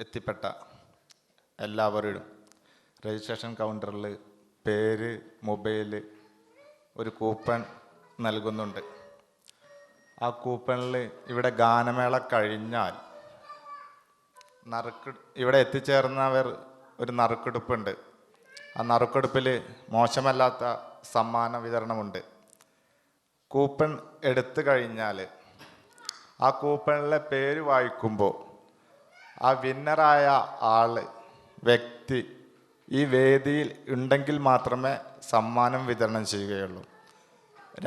എത്തിപ്പെട്ട എല്ലാവരും രജിസ്ട്രേഷൻ കൗണ്ടറിൽ പേര്, മൊബൈൽ, ഒരു കൂപ്പൺ നൽകുന്നുണ്ട്. ആ കൂപ്പണിൽ ഇവിടെ ഗാനമേള കഴിഞ്ഞാൽ ഇവിടെ എത്തിച്ചേർന്നവർ ഒരു നറുക്കെടുപ്പുണ്ട്. ആ നറുക്കെടുപ്പിൽ മോശമല്ലാത്ത സമ്മാന വിതരണമുണ്ട്. കൂപ്പൺ എടുത്തു കഴിഞ്ഞാൽ ആ കൂപ്പണിലെ പേര് വായിക്കുമ്പോൾ ആ വിന്നറായ വ്യക്തി ഈ വേദിയിൽ ഉണ്ടെങ്കിൽ മാത്രമേ സമ്മാനം വിതരണം ചെയ്യുകയുള്ളൂ.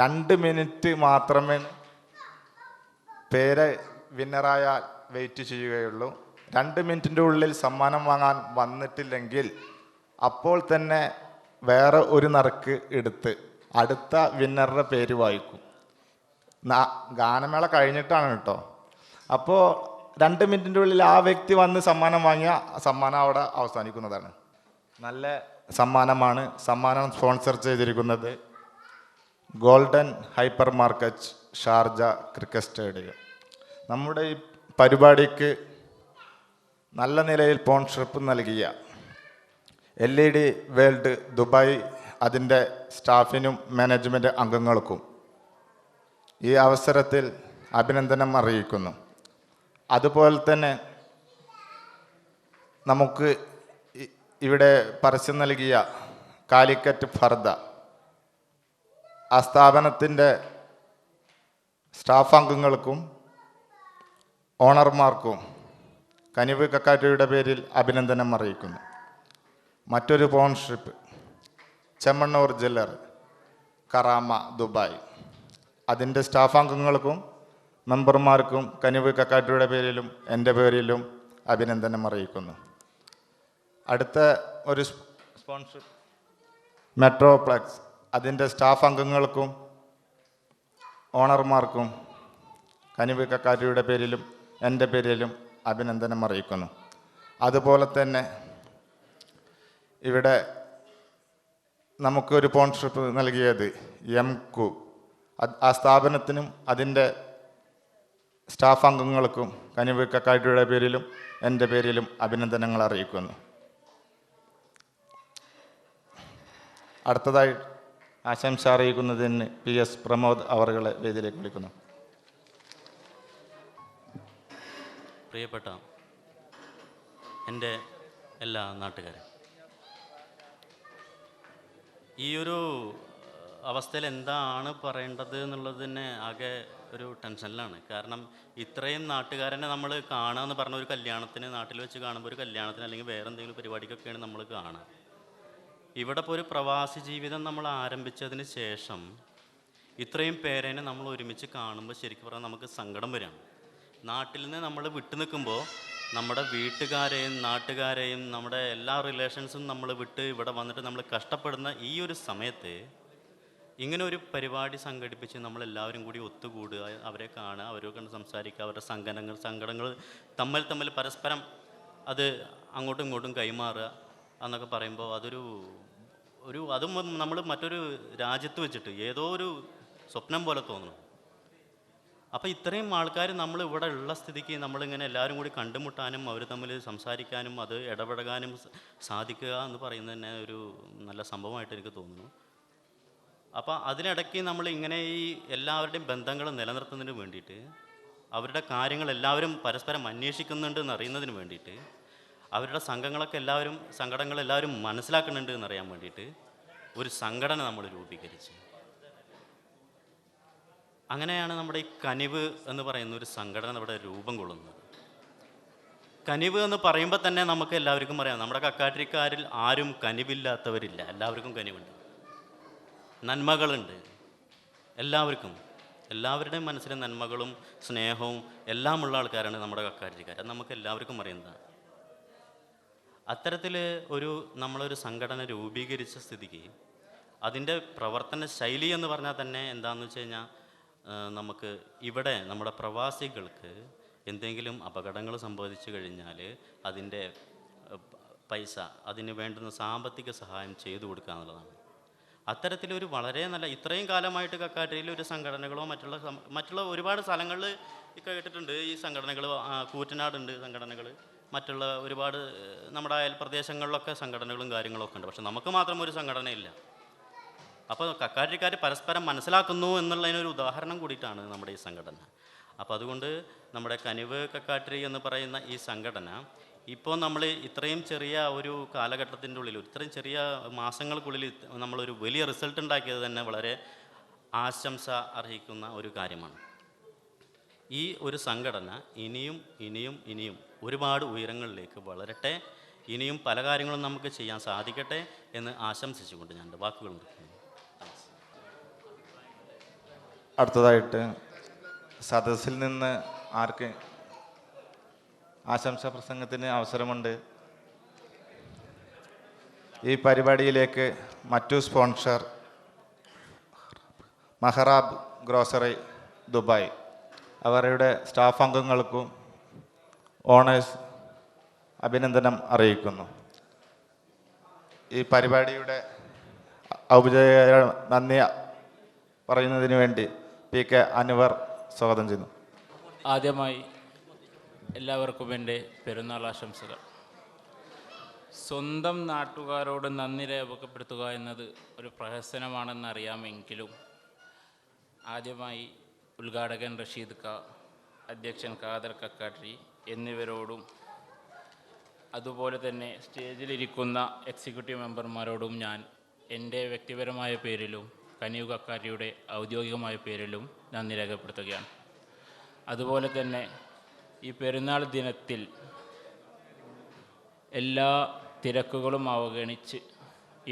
2 മിനിറ്റ് മാത്രമേ പേര് വിന്നറായാൽ വെയിറ്റ് ചെയ്യുകയുള്ളൂ. 2 മിനിറ്റിൻ്റെ ഉള്ളിൽ സമ്മാനം വാങ്ങാൻ വന്നിട്ടില്ലെങ്കിൽ അപ്പോൾ തന്നെ വേറെ ഒരു നറുക്ക് എടുത്ത് അടുത്ത വിന്നറുടെ പേര് വായിക്കും. ഗാനമേള കഴിഞ്ഞിട്ടാണ് കേട്ടോ. അപ്പോൾ 2 മിനിറ്റിൻ്റെ ഉള്ളിൽ ആ വ്യക്തി വന്ന് സമ്മാനം വാങ്ങിയ സമ്മാനം അവിടെ അവസാനിക്കുന്നതാണ്. നല്ല സമ്മാനമാണ്. സമ്മാനം സ്പോൺസർ ചെയ്തിരിക്കുന്നത് golden hyper market, Sharjah cricket stadium. നമ്മുടെ ഈ പരിപാടിക്ക് നല്ല നിലയിൽ സ്പോൺസർഷിപ്പ് നൽകിയ LED വേൾഡ് ദുബായ് അതിൻ്റെ സ്റ്റാഫിനും മാനേജ്മെൻറ്റ് അംഗങ്ങൾക്കും ഈ അവസരത്തിൽ അഭിനന്ദനം അറിയിക്കുന്നു. അതുപോലെ തന്നെ നമുക്ക് ഇവിടെ പരസ്യം നൽകിയ കാലിക്കറ്റ് ഫർദ ആ സ്ഥാപനത്തിൻ്റെ സ്റ്റാഫ് അംഗങ്ങൾക്കും ഓണർമാർക്കും കനിവ് കക്കാറ്റയുടെ പേരിൽ അഭിനന്ദനം അറിയിക്കുന്നു. മറ്റൊരു സ്പോൺസർഷിപ്പ് ചെമ്മണ്ണൂർ ജില്ലർ കറാമ ദുബായ് അതിൻ്റെ സ്റ്റാഫ് അംഗങ്ങൾക്കും മെമ്പർമാർക്കും കനിവ് കക്കാറ്റയുടെ പേരിലും എൻ്റെ പേരിലും അഭിനന്ദനം അറിയിക്കുന്നു. അടുത്ത ഒരു സ്പോൺസർ മെട്രോപ്ലക്സ് അതിൻ്റെ സ്റ്റാഫ് അംഗങ്ങൾക്കും ഓണർമാർക്കും കനിവ് കക്കാറ്റയുടെ പേരിലും എൻ്റെ പേരിലും അഭിനന്ദനം അറിയിക്കുന്നു. അതുപോലെ തന്നെ ഇവിടെ നമുക്കൊരു സ്പോൺസർഷിപ്പ് നൽകിയത് എംകു ആ സ്ഥാപനത്തിനും അതിൻ്റെ സ്റ്റാഫ് അംഗങ്ങൾക്കും കനിവ് കക്കാറ്റയുടെ പേരിലും എൻ്റെ പേരിലും അഭിനന്ദനങ്ങൾ അറിയിക്കുന്നു. അടുത്തതായി ആശംസ അറിയിക്കുന്നതിന് PS പ്രമോദ് അവറുകളെ വേദിയിലേക്ക് വിളിക്കുന്നു. പ്രിയപ്പെട്ട എൻ്റെ എല്ലാ നാട്ടുകാരും, ഈ ഒരു അവസ്ഥയിൽ എന്താണ് പറയേണ്ടത് എന്നുള്ളത് തന്നെ ആകെ ഒരു ടെൻഷനിലാണ്. കാരണം ഇത്രയും നാട്ടുകാരനെ നമ്മൾ കാണുക എന്ന് പറഞ്ഞ ഒരു കല്യാണത്തിന്, നാട്ടിൽ വെച്ച് കാണുമ്പോൾ ഒരു കല്യാണത്തിന് അല്ലെങ്കിൽ വേറെ എന്തെങ്കിലും പരിപാടിക്കൊക്കെയാണ് നമ്മൾ കാണുക. ഇവിടെ ഇപ്പോൾ ഒരു പ്രവാസി ജീവിതം നമ്മൾ ആരംഭിച്ചതിന് ശേഷം ഇത്രയും പേരേനെ നമ്മൾ ഒരുമിച്ച് കാണുമ്പോൾ ശരിക്കും പറഞ്ഞാൽ നമുക്ക് സങ്കടം വരികയാണ്. നാട്ടിൽ നിന്ന് നമ്മൾ വിട്ടു നിൽക്കുമ്പോൾ നമ്മുടെ വീട്ടുകാരെയും നാട്ടുകാരെയും നമ്മുടെ എല്ലാ റിലേഷൻസും നമ്മൾ വിട്ട് ഇവിടെ വന്നിട്ട് നമ്മൾ കഷ്ടപ്പെടുന്ന ഈ ഒരു സമയത്ത് ഇങ്ങനെ ഒരു പരിപാടി സംഘടിപ്പിച്ച് നമ്മളെല്ലാവരും കൂടി ഒത്തുകൂടുക, അവരെ കാണുക, അവരെ കണ്ട് സംസാരിക്കുക, അവരുടെ സങ്കടങ്ങൾ തമ്മിൽ പരസ്പരം അത് അങ്ങോട്ടും ഇങ്ങോട്ടും കൈമാറുക എന്നൊക്കെ പറയുമ്പോൾ അതും നമ്മൾ മറ്റൊരു രാജ്യത്ത് വെച്ചിട്ട് ഏതോ ഒരു സ്വപ്നം പോലെ തോന്നുന്നു. അപ്പോൾ ഇത്രയും ആൾക്കാർ നമ്മൾ ഇവിടെ ഉള്ള സ്ഥിതിക്ക് നമ്മളിങ്ങനെ എല്ലാവരും കൂടി കണ്ടുമുട്ടാനും അവർ തമ്മിൽ സംസാരിക്കാനും അത് ഇടപെടാനും സാധിക്കുക എന്ന് പറയുന്നത് തന്നെ ഒരു നല്ല സംഭവമായിട്ട് എനിക്ക് തോന്നുന്നു. അപ്പോൾ അതിനിടയ്ക്ക് നമ്മൾ ഇങ്ങനെ ഈ എല്ലാവരുടെയും ബന്ധങ്ങൾ നിലനിർത്തുന്നതിന് വേണ്ടിയിട്ട്, അവരുടെ കാര്യങ്ങൾ എല്ലാവരും പരസ്പരം അന്വേഷിക്കുന്നുണ്ട് എന്നറിയുന്നതിന് വേണ്ടിയിട്ട്, അവരുടെ സങ്കടങ്ങൾ എല്ലാവരും മനസ്സിലാക്കുന്നുണ്ട് എന്നറിയാൻ വേണ്ടിയിട്ട് ഒരു സംഘടന നമ്മൾ രൂപീകരിച്ചു. അങ്ങനെയാണ് നമ്മുടെ ഈ കനിവ് എന്ന് പറയുന്ന ഒരു സംഘടന ഇവിടെ രൂപം കൊള്ളുന്നത്. കനിവ് എന്ന് പറയുമ്പോൾ തന്നെ നമുക്ക് എല്ലാവർക്കും പറയാം, നമ്മുടെ കക്കാട്ടിരിക്കാരിൽ ആരും കനിവില്ലാത്തവരില്ല. എല്ലാവർക്കും കനിവുണ്ട്, നന്മകളുണ്ട്. എല്ലാവരുടെയും മനസ്സിലെ നന്മകളും സ്നേഹവും എല്ലാം ഉള്ള ആൾക്കാരാണ് നമ്മുടെ കക്കാട്ടിരിക്കാർ. അത് നമുക്ക് എല്ലാവർക്കും അറിയുന്നതാണ്. അത്തരത്തിൽ നമ്മളൊരു സംഘടന രൂപീകരിച്ച സ്ഥിതിക്ക് അതിൻ്റെ പ്രവർത്തന ശൈലി എന്ന് പറഞ്ഞാൽ തന്നെ എന്താണെന്ന് വെച്ച് കഴിഞ്ഞാൽ, നമുക്ക് ഇവിടെ നമ്മുടെ പ്രവാസികൾക്ക് എന്തെങ്കിലും അപകടങ്ങൾ സംഭവിച്ചു കഴിഞ്ഞാൽ അതിൻ്റെ പൈസ, അതിന് വേണ്ടുന്ന സാമ്പത്തിക സഹായം ചെയ്തു കൊടുക്കുക എന്നുള്ളതാണ്. അത്തരത്തിലൊരു വളരെ നല്ല, ഇത്രയും കാലമായിട്ട് കക്കാട്ടിയിൽ ഒരു സംഘടനകളോ മറ്റുള്ള ഒരുപാട് സ്ഥലങ്ങളിൽ കേട്ടിട്ടുണ്ട് ഈ സംഘടനകൾ. കൂറ്റനാടുണ്ട് സംഘടനകൾ, മറ്റുള്ള ഒരുപാട് നമ്മുടെ അയൽ പ്രദേശങ്ങളിലൊക്കെ സംഘടനകളും കാര്യങ്ങളൊക്കെ ഉണ്ട്. പക്ഷെ നമുക്ക് മാത്രം ഒരു സംഘടനയില്ല. അപ്പോൾ കക്കാട്ടിക്കാർ പരസ്പരം മനസ്സിലാക്കുന്നു എന്നുള്ളതിനൊരു ഉദാഹരണം കൂടിയിട്ടാണ് നമ്മുടെ ഈ സംഘടന. അപ്പോൾ അതുകൊണ്ട് നമ്മുടെ കനിവ് കക്കാട്ടിരി എന്ന് പറയുന്ന ഈ സംഘടന ഇപ്പോൾ നമ്മൾ ഇത്രയും ചെറിയ ഒരു കാലഘട്ടത്തിൻ്റെ ഉള്ളിൽ, ഇത്രയും ചെറിയ മാസങ്ങൾക്കുള്ളിൽ നമ്മളൊരു വലിയ റിസൾട്ട് ഉണ്ടാക്കിയത് തന്നെ വളരെ ആശംസ അർഹിക്കുന്ന ഒരു കാര്യമാണ്. ഈ ഒരു സംഘടന ഇനിയും ഇനിയും ഇനിയും ഒരുപാട് ഉയരങ്ങളിലേക്ക് വളരട്ടെ, ഇനിയും പല കാര്യങ്ങളും നമുക്ക് ചെയ്യാൻ സാധിക്കട്ടെ എന്ന് ആശംസിച്ചുകൊണ്ട് ഞാൻ എൻ്റെ വാക്കുകൾ നിർത്തുന്നു. അടുത്തതായിട്ട് സദസ്സിൽ നിന്ന് ആർക്ക് ആശംസാ പ്രസംഗത്തിന് അവസരമുണ്ട്? ഈ പരിപാടിയിലേക്ക് മറ്റു സ്പോൺസർ മഹറാബ് ഗ്രോസറി ദുബായ്, അവരുടെ സ്റ്റാഫ് അംഗങ്ങൾക്കും ഓണേഴ്സ് അഭിനന്ദനം അറിയിക്കുന്നു. ഈ പരിപാടിയുടെ ഔപചാരിക നന്ദി പറയുന്നതിന് വേണ്ടി PK അൻവർ സ്വാഗതം ചെയ്യുന്നു. ആദ്യമായി എല്ലാവർക്കും എൻ്റെ പെരുന്നാൾ ആശംസകൾ. സ്വന്തം നാട്ടുകാരോട് നന്ദി രേഖപ്പെടുത്തുക എന്നത് ഒരു പ്രഹസനമാണെന്നറിയാമെങ്കിലും ആദ്യമായി ഉദ്ഘാടകൻ റഷീദ് ക, അധ്യക്ഷൻ ഖാദർ കക്കാട്ടിരി എന്നിവരോടും അതുപോലെ തന്നെ സ്റ്റേജിലിരിക്കുന്ന എക്സിക്യൂട്ടീവ് മെമ്പർമാരോടും ഞാൻ എൻ്റെ വ്യക്തിപരമായ പേരിലും കനിവ് കക്കാട്ടിരിയുടെ ഔദ്യോഗികമായ പേരിലും നന്ദി രേഖപ്പെടുത്തുകയാണ്. അതുപോലെ തന്നെ ഈ പെരുന്നാൾ ദിനത്തിൽ എല്ലാ തിരക്കുകളും അവഗണിച്ച്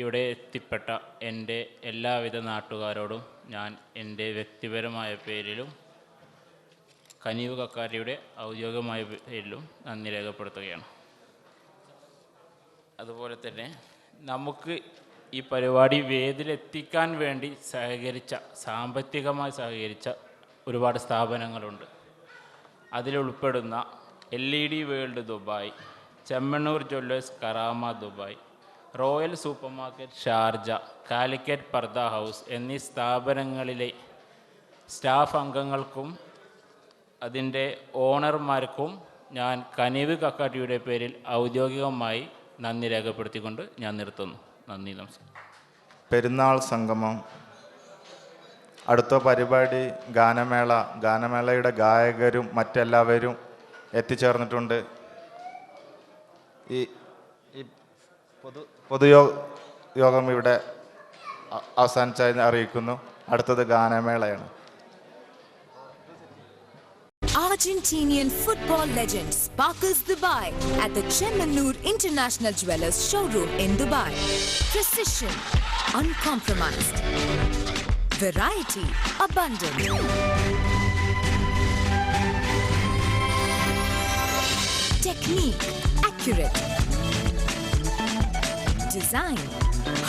ഇവിടെ എത്തിപ്പെട്ട എൻ്റെ എല്ലാവിധ നാട്ടുകാരോടും ഞാൻ എൻ്റെ വ്യക്തിപരമായ പേരിലും കനിവ് കക്കാട്ടിരിയുടെ ഔദ്യോഗികമായ പേരിലും നന്ദി രേഖപ്പെടുത്തുകയാണ്. അതുപോലെ തന്നെ നമുക്ക് ഈ പരിപാടി വേദിയിലെത്തിക്കാൻ വേണ്ടി സാമ്പത്തികമായി സഹകരിച്ച ഒരുപാട് സ്ഥാപനങ്ങളുണ്ട്. അതിലുൾപ്പെടുന്ന LED world Dubai, Chemmanur jewellers Karama Dubai, royal supermarket Sharjah, Calicut Purdah house എന്നീ സ്ഥാപനങ്ങളിലെ സ്റ്റാഫ് അംഗങ്ങൾക്കും അതിൻ്റെ ഓണർമാർക്കും ഞാൻ കനിവ് കക്കാട്ടിരിയുടെ പേരിൽ ഔദ്യോഗികമായി നന്ദി രേഖപ്പെടുത്തിക്കൊണ്ട് ഞാൻ നിർത്തുന്നു. നന്ദി, നമസ്കാരം. പെരുന്നാൾ സംഗമം. അടുത്ത പരിപാടി ഗാനമേള. ഗാനമേളയുടെ ഗായകരും മറ്റെല്ലാവരും എത്തിച്ചേർന്നിട്ടുണ്ട്. ഈ പൊതുയോഗം ഇവിടെ അവസാനിച്ചായി അറിയിക്കുന്നു. അടുത്തത് ഗാനമേളയാണ്. Argentinian football legend sparkles Dubai at the Chemanur International Jewelers showroom in Dubai. Precision uncompromised. Variety abundant. Technique accurate. Design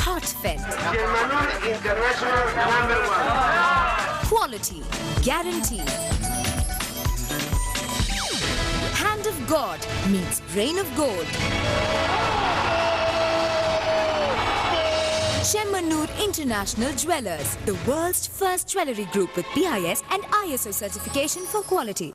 heartfelt. Chemanur International #1. Quality guaranteed. Hand of God meets brain of gold. Chemanur International Jewelers, the world's first jewelry group with BIS and ISO certification for quality.